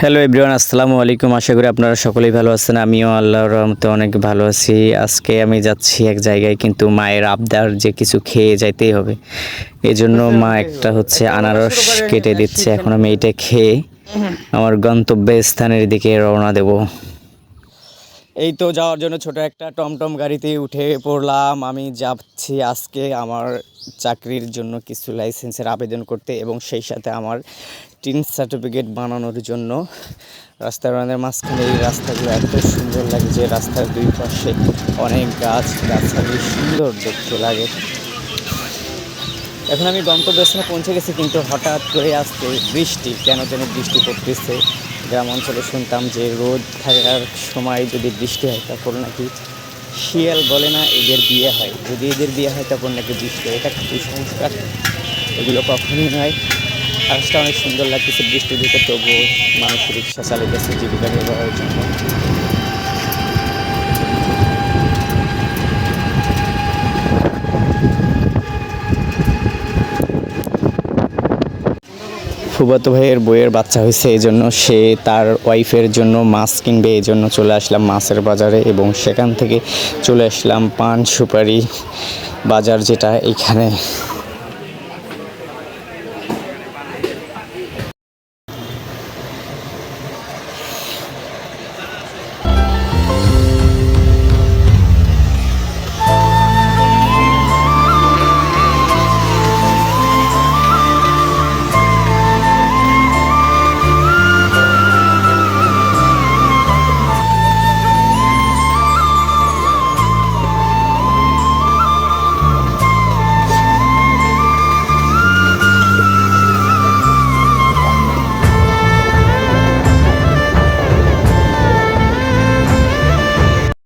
Hello everyone, আসসালামু আলাইকুম। আশা করি আপনারা সকলেই ভালো আছেন। আমিও আল্লাহর রহমতে অনেক ভালো আছি। আজকে আমি যাচ্ছি এক জায়গায়, কিন্তু মায়ের আবদার যে কিছু খেয়ে যাইতেই হবে। এজন্য মা একটা আনারস কেটে দিচ্ছে। এখন আমি এটা খেয়ে আমার গন্তব্য স্থানের দিকে রওনা দেব। এই তো যাওয়ার জন্য ছোট একটা টমটম গাড়িতে উঠে পড়লাম। আমি যাচ্ছি আজকে আমার চাকরির জন্য কিছু লাইসেন্সের আবেদন করতে, এবং সেই সাথে আমার টিন সার্টিফিকেট বানানোর জন্য। রাস্তার মাঝখানে এই রাস্তাগুলো এত সুন্দর লাগে যে রাস্তার দুই পাশে অনেক গাছ গাছালি সুন্দর দেখতে লাগে। এখন আমি গন্তব্যস্থানে পৌঁছে গেছি, কিন্তু হঠাৎ করে আসতে বৃষ্টি, কেন যেন বৃষ্টি পড়তেছে। গ্রাম অঞ্চলে শুনতাম যে রোদ থাকার সময় যদি বৃষ্টি হয় তখন নাকি শিয়াল বলে না এদের বিয়ে হয়, যদি এদের বিয়ে হয় তখন নাকি বৃষ্টি হয়। এটা কুসংস্কার, এগুলো কখনই নয়। আকাশটা অনেক সুন্দর লাগতেছে বৃষ্টির দিকে, তবুও মানুষ রিক্সা চালিতেছে জীবিকা নির্বাহের জন্য। ফুফাতো ভাইয়ের বইয়ের বাচ্চা হয়েছে, এই জন্য সে তার ওয়াইফের জন্য মাছ কিনবে, এই জন্য চলে আসলাম মাছের বাজারে, এবং সেখান থেকে চলে আসলাম পান সুপারি বাজার, যেটা এখানে